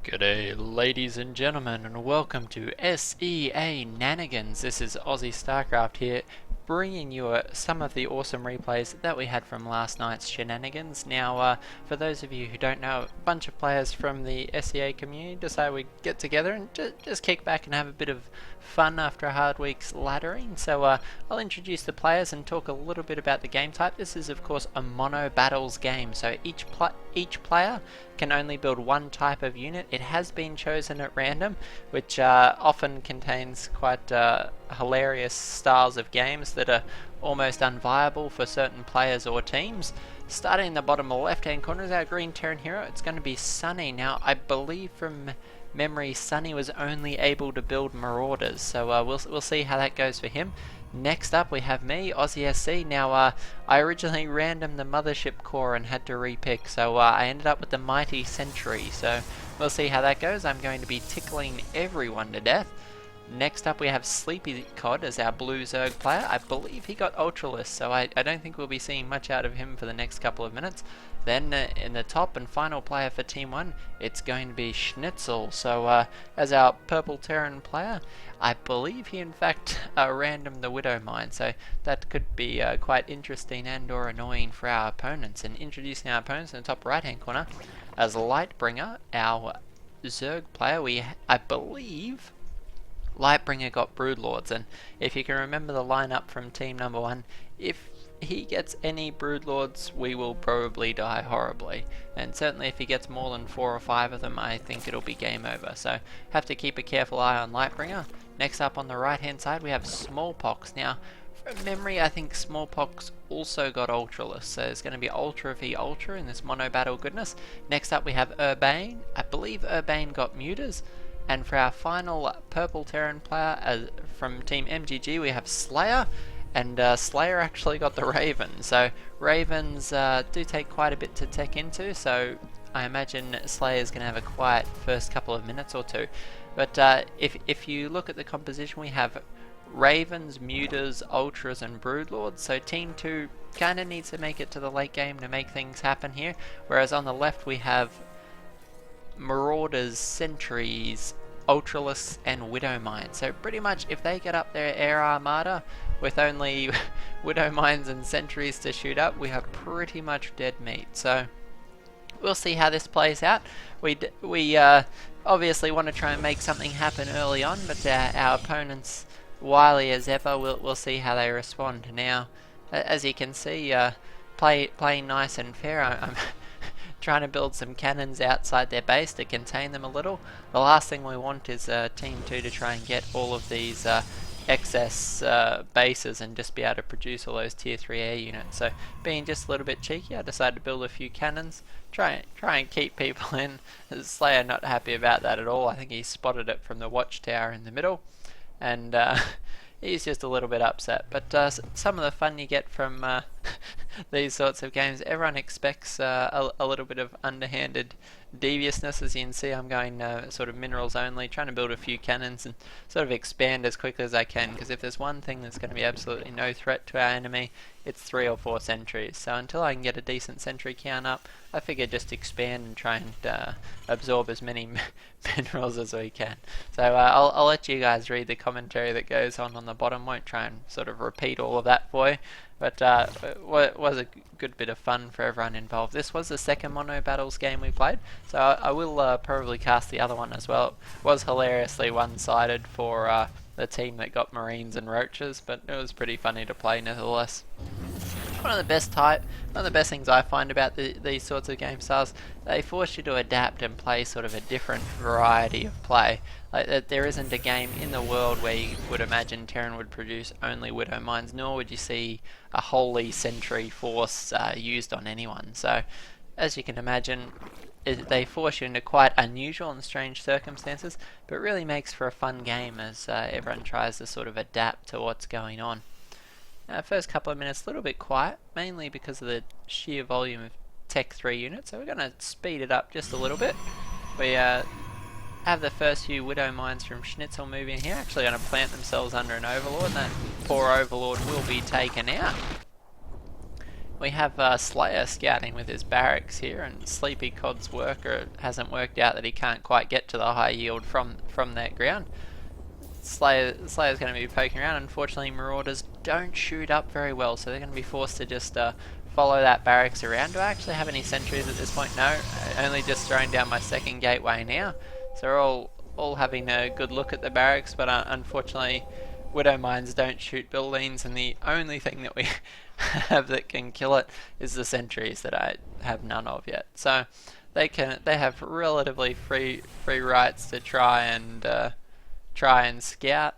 G'day ladies and gentlemen, and welcome to SEAnanigans. This is Aussie Starcraft here, bringing you some of the awesome replays that we had from last night's shenanigans. Now, for those of you who don't know, a bunch of players from the SEA community decided we'd get together and just kick back and have a bit of fun after a hard week's laddering. So I'll introduce the players and talk a little bit about the game type. This is of course a mono battles game, so each player can only build one type of unit. It has been chosen at random, which often contains quite hilarious styles of games that are almost unviable for certain players or teams. Starting in the bottom left hand corner is our green Terran hero. It's going to be Sunny. Now I believe from memory Sunny was only able to build Marauders, so we'll see how that goes for him. Next up we have me, Aussie. Now I originally randomed the Mothership Core and had to repick, so I ended up with the Mighty Sentry, so we'll see how that goes. I'm going to be tickling everyone to death. Next up we have Sleepy Cod as our blue Zerg player. I believe he got Ultralist, so I don't think we'll be seeing much out of him for the next couple of minutes. Then in the top and final player for Team 1, it's going to be Schnitzel. So as our purple Terran player, I believe he in fact randomed the Widow Mine, so that could be quite interesting and or annoying for our opponents. And introducing our opponents in the top right hand corner, as Lightbringer, our Zerg player, I believe Lightbringer got Broodlords, and if you can remember the lineup from team number 1, if he gets any Broodlords, we will probably die horribly, and certainly if he gets more than 4 or 5 of them, I think it'll be game over, so have to keep a careful eye on Lightbringer. Next up on the right hand side we have Smallpox. Now from memory I think Smallpox also got Ultralist, so there's going to be Ultra v Ultra in this mono battle goodness. Next up we have Urbane. I believe Urbane got Mutas. And for our final purple Terran player from Team MGG we have Slayer, and Slayer actually got the Raven. So Ravens do take quite a bit to tech into, so I imagine Slayer's going to have a quiet first couple of minutes or two. But if you look at the composition, we have Ravens, Mutas, Ultras and Broodlords, so Team 2 kind of needs to make it to the late game to make things happen here, whereas on the left we have Marauders, Sentries, Ultralists and Widow Mines. So pretty much if they get up their air armada with only Widow Mines and Sentries to shoot up, we have pretty much dead meat. So we'll see how this plays out. We obviously want to try and make something happen early on, but our opponents, wily as ever, we'll see how they respond. Now as you can see, playing nice and fair. I'm trying to build some cannons outside their base to contain them a little. The last thing we want is Team 2 to try and get all of these excess bases and just be able to produce all those tier 3 air units. So being just a little bit cheeky, I decided to build a few cannons, try and keep people in. Slayer not happy about that at all. I think he spotted it from the watchtower in the middle, and he's just a little bit upset. But some of the fun you get from these sorts of games, everyone expects a little bit of underhanded deviousness. As you can see, I'm going sort of minerals only, trying to build a few cannons and sort of expand as quickly as I can, because if there's one thing that's going to be absolutely no threat to our enemy, it's 3 or 4 sentries. So until I can get a decent sentry count up, I figure just expand and try and absorb as many minerals as we can. So I'll let you guys read the commentary that goes on the bottom. Won't try and sort of repeat all of that for you, but it was a good bit of fun for everyone involved. This was the second Mono Battles game we played, so I will probably cast the other one as well. It was hilariously one-sided for the team that got Marines and Roaches, but it was pretty funny to play nevertheless. One of the best things I find about these sorts of game styles, they force you to adapt and play sort of a different variety of play. Like there isn't a game in the world where you would imagine Terran would produce only Widow Mines, nor would you see a Holy Sentry force used on anyone. So as you can imagine, they force you into quite unusual and strange circumstances, but really makes for a fun game as everyone tries to sort of adapt to what's going on. First couple of minutes a little bit quiet, mainly because of the sheer volume of Tech 3 units, so we're going to speed it up just a little bit. We have the first few Widow Mines from Schnitzel moving here, actually going to plant themselves under an Overlord, and that poor Overlord will be taken out. We have Slayer scouting with his barracks here, and Sleepy Cod's worker hasn't worked out that he can't quite get to the high yield from that ground. Slayer's going to be poking around. Unfortunately, Marauders don't shoot up very well, so they're going to be forced to just follow that barracks around. Do I actually have any sentries at this point? No, only just throwing down my second gateway now. So we're all having a good look at the barracks, but unfortunately Widow Mines don't shoot buildings, and the only thing that we have that can kill it is the sentries that I have none of yet. So they have relatively free rights to try and scout,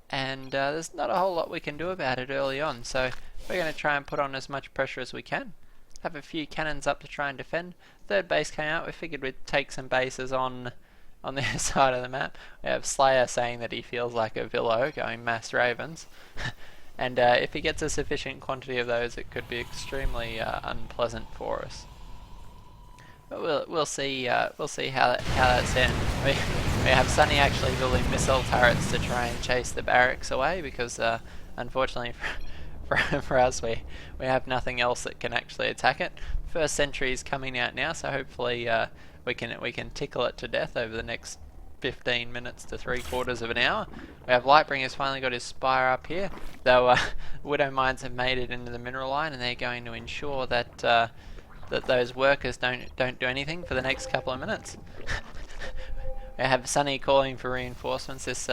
and there's not a whole lot we can do about it early on. So we're going to try and put on as much pressure as we can. Have a few cannons up to try and defend. Third base came out. We figured we'd take some bases on their side of the map. We have Slayer saying that he feels like a Villo going mass ravens. And if he gets a sufficient quantity of those, it could be extremely unpleasant for us. But we'll see how that's in. We have Sunny actually building missile turrets to try and chase the barracks away, because unfortunately for us we have nothing else that can actually attack it. First sentry is coming out now, so hopefully we can tickle it to death over the next 15 minutes to 3/4 of an hour. We have Lightbringer's finally got his spire up here, though Widow Mines have made it into the mineral line, and they're going to ensure that that those workers don't do anything for the next couple of minutes. We have Sunny calling for reinforcements. This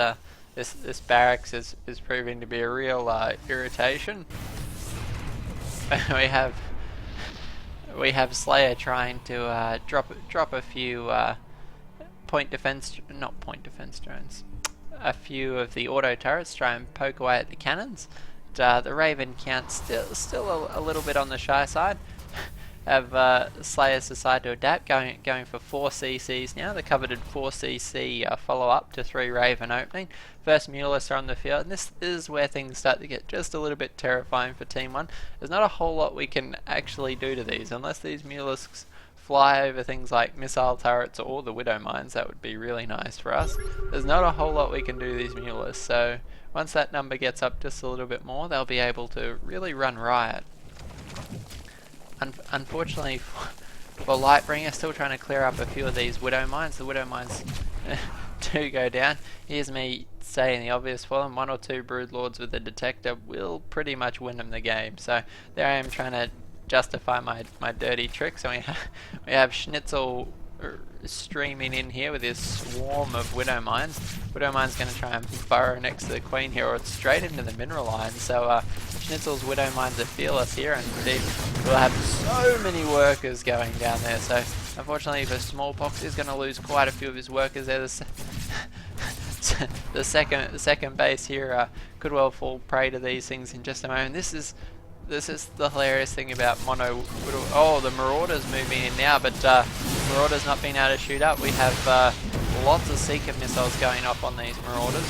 barracks is proving to be a real irritation. We have Slayer trying to drop a few a few of the auto turrets, try and poke away at the cannons. The Raven count still a little bit on the shy side. Have Slayers decide to adapt, going for 4 CCs now, the coveted 4 CC follow up to 3 Raven opening. First Mutalists are on the field, and this is where things start to get just a little bit terrifying for Team 1. There's not a whole lot we can actually do to these, unless these Mutalisks fly over things like missile turrets or the Widow Mines. That would be really nice for us. There's not a whole lot we can do to these Mutalisks, so once that number gets up just a little bit more, they'll be able to really run riot. Unfortunately for Lightbringer, still trying to clear up a few of these Widow Mines. The Widow Mines do go down. Here's me saying the obvious for them. 1 or 2 Broodlords with a detector will pretty much win them the game. So there I am trying to justify my dirty tricks. So we have Schnitzel streaming in here with his swarm of Widow Mines. Widow Mine's going to try and burrow next to the Queen here, or it's straight into the mineral line. So Schnitzel's Widow Mines are fearless here, and indeed we'll have so many workers going down there. So unfortunately for Smallpox, he's going to lose quite a few of his workers there. The second base here could well fall prey to these things in just a moment. This is the hilarious thing about Mono. Oh, the Marauders moving in now, but Marauders not being able to shoot up. We have lots of Seeker missiles going off on these Marauders.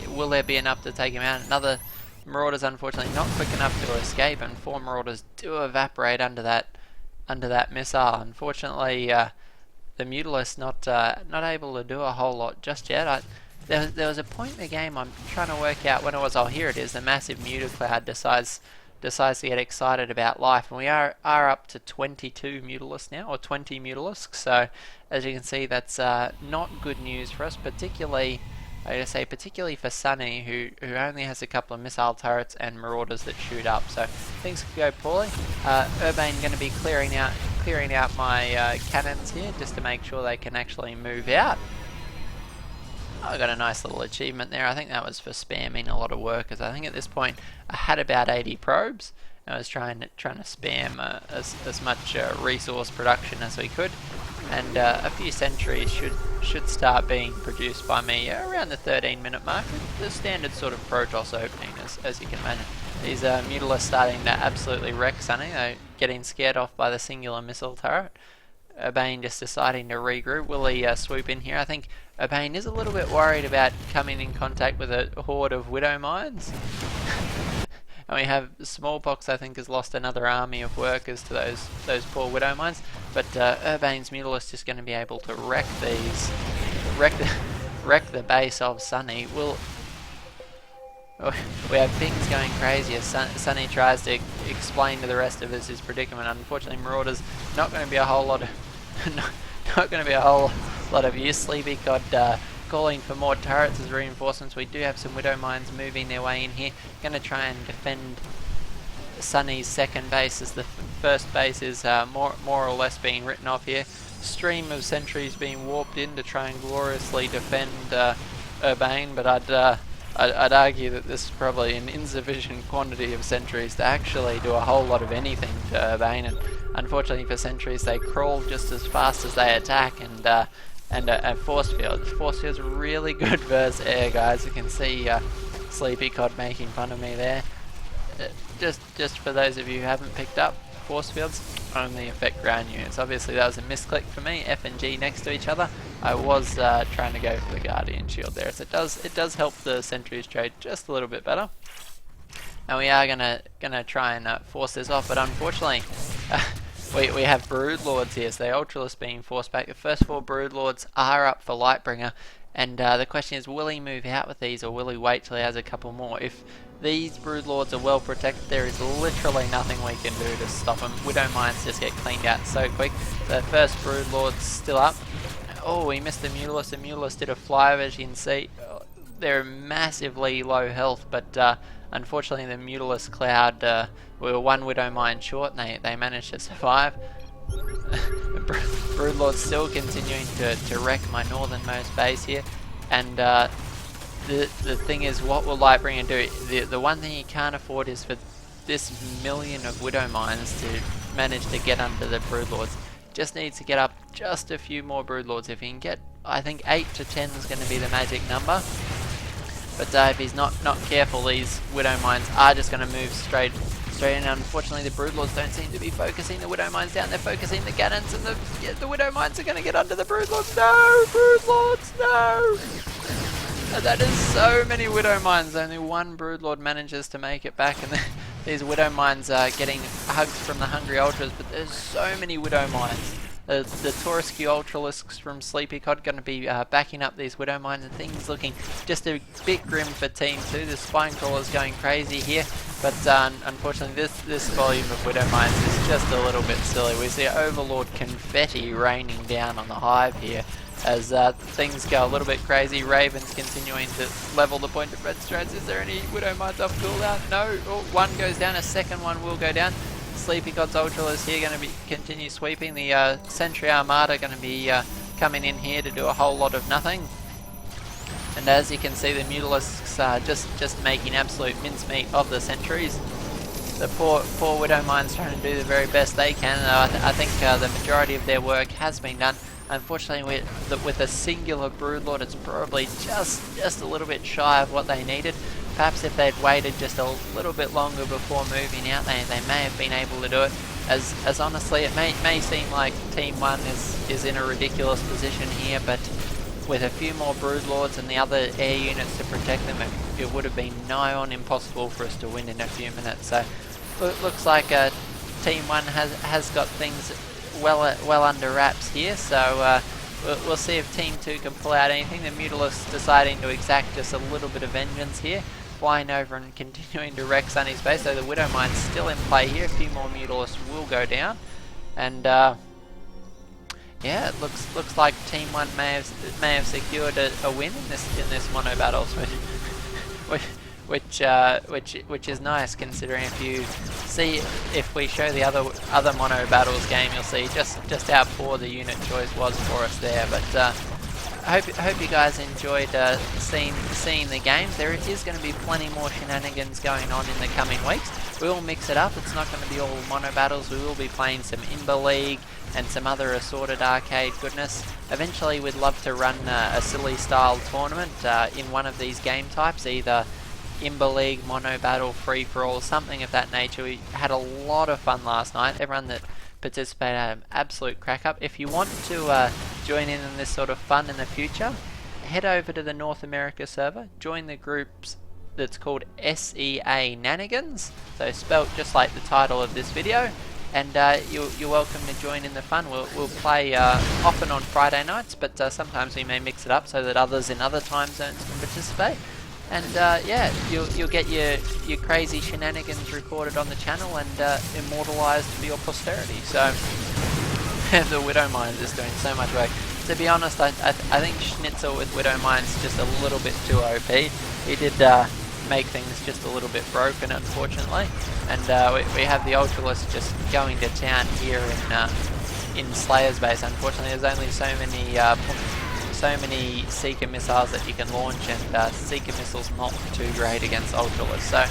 Will there be enough to take him out? Another Marauders, unfortunately, not quick enough to escape, and 4 Marauders do evaporate under that missile. Unfortunately, the Mutalists not able to do a whole lot just yet. There was a point in the game I'm trying to work out when it was. Oh, here it is. The massive Mutacloud decides to get excited about life, and we are up to 22 Mutalisks now, or 20 Mutalisks. So as you can see, that's not good news for us, particularly for Sunny, who only has a couple of missile turrets and Marauders that shoot up. So things could go poorly. Urbane going to be clearing out my cannons here just to make sure they can actually move out. I got a nice little achievement there. I think that was for spamming a lot of workers. I think at this point I had about 80 probes. I was trying to spam as much resource production as we could, and a few sentries should start being produced by me around the 13-minute mark. The standard sort of Protoss opening, as you can imagine. These Mutalisks starting to absolutely wreck Sunny. They're getting scared off by the singular missile turret. Urbane just deciding to regroup. Will he swoop in here? I think Urbane is a little bit worried about coming in contact with a horde of Widow Mines. And we have Smallpox, I think, has lost another army of workers to those poor Widow Mines. But Urbane's Mutalist is going to be able to wreck the base of Sunny. we have things going crazy as Sunny tries to explain to the rest of us his predicament. Unfortunately, Marauder's not going to be a whole lot of not going to be a whole lot of use. Sleepy Cod calling for more turrets as reinforcements. We do have some Widow Mines moving their way in here. Going to try and defend Sunny's second base, as the first base is more or less being written off here. Stream of sentries being warped in to try and gloriously defend Urbane, but I'd argue that this is probably an insufficient quantity of sentries to actually do a whole lot of anything to Urbane, and unfortunately for sentries they crawl just as fast as they attack, and force field. Force field's really good versus air, guys. You can see Sleepy Cod making fun of me there. Just for those of you who haven't picked up, force fields only affect ground units. Obviously that was a misclick for me, F and G next to each other. I was trying to go for the Guardian Shield there, so it does help the sentries trade just a little bit better. And we are gonna try and force this off, but unfortunately we have Broodlords here, so the Ultralisk being forced back. The first 4 Broodlords are up for Lightbringer, and the question is, will he move out with these, or will he wait till he has a couple more? If these Broodlords are well protected, there is literally nothing we can do to stop them. Widow Mines just get cleaned out so quick. The first Broodlord's still up. Oh, he missed the Mutalisk. The Mutalisk did a flyover, as you can see. They're massively low health, but unfortunately the Mutalisk Cloud, we were 1 Widow Mine short, and they managed to survive. Broodlord's still continuing to wreck my northernmost base here, and the thing is, what will Lightbringer do? The one thing you can't afford is for this million of Widow Mines to manage to get under the Broodlords. Just needs to get up just a few more Broodlords. If he can get, I think 8 to 10 is going to be the magic number. But if he's not careful, these Widow Mines are just going to move straight in. Unfortunately, the Broodlords don't seem to be focusing the Widow Mines down. They're focusing the cannons, and the Widow Mines are going to get under the Broodlords. No! Broodlords, no! That is so many Widow Mines. Only 1 Broodlord manages to make it back, and these Widow Mines are getting hugs from the Hungry Ultras, but there's so many Widow Mines. The Taurus-Q Ultralisks from Sleepy Cod going to be backing up these Widow Mines, and things looking just a bit grim for Team 2. The Spine Crawler's going crazy here, but unfortunately this volume of Widow Mines is just a little bit silly. We see Overlord confetti raining down on the hive here as things go a little bit crazy. Raven's continuing to level the point of red strats. Is there any Widow Mines off cooldown? No. Oh, 1 goes down, a second one will go down. Sleepy Cod's Ultralisk here going to continue sweeping. The Sentry Armada going to be coming in here to do a whole lot of nothing. And as you can see, the Mutalisks are just making absolute mincemeat of the sentries. The poor Widow Mines trying to do the very best they can. I think the majority of their work has been done. Unfortunately, with a singular Broodlord, it's probably just a little bit shy of what they needed. Perhaps if they'd waited just a little bit longer before moving out, they may have been able to do it. As honestly, it may seem like Team 1 is in a ridiculous position here, but with a few more Broodlords and the other air units to protect them, it would have been nigh on impossible for us to win in a few minutes. So it looks like Team 1 has got things well under wraps here, so we'll see if Team 2 can pull out anything. The Mutalisk deciding to exact just a little bit of vengeance here, flying over and continuing to wreck Sunny's base. So the Widow Mine's still in play here. A few more Mutalisks will go down, and yeah, it looks like Team 1 may have secured a win in this Monobattles, which is nice, considering if we show the other Monobattles game, you'll see just how poor the unit choice was for us there. But I hope you guys enjoyed seeing the games. There is going to be plenty more shenanigans going on in the coming weeks. We will mix it up. It's not going to be all Monobattles. We will be playing some Imber League and some other assorted arcade goodness. Eventually, we'd love to run a silly style tournament in one of these game types, either Imber League, Monobattle, Free For All, something of that nature. We had a lot of fun last night. Everyone that participated had an absolute crack up. If you want to join in this sort of fun in the future, head over to the North America server, join the groups that's called SEAnanigans, so spelt just like the title of this video, and you're welcome to join in the fun. We'll play often on Friday nights, but sometimes we may mix it up so that others in other time zones can participate. and yeah, you'll get your crazy shenanigans recorded on the channel and immortalized for your posterity. So the Widow Mines is doing so much work. To be honest, I think Schnitzel with Widow Mines just a little bit too OP. He did make things just a little bit broken, unfortunately, and we have the Ultralisk just going to town here in Slayer's base. Unfortunately, there's only so many Seeker missiles that you can launch, and Seeker missiles not too great against Ultralisk. So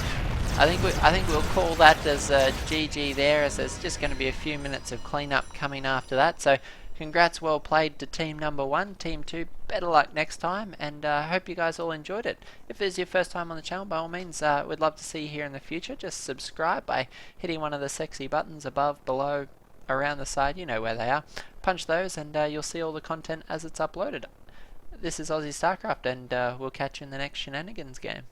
I think we'll call that as a GG there, as there's just going to be a few minutes of cleanup coming after that. So congrats, well played to team number 1. Team 2, better luck next time, and I hope you guys all enjoyed it. If this is your first time on the channel, by all means, we'd love to see you here in the future. Just subscribe by hitting one of the sexy buttons above, below, around the side, you know where they are. Punch those and you'll see all the content as it's uploaded. This is Aussie StarCraft, and we'll catch you in the next shenanigans game.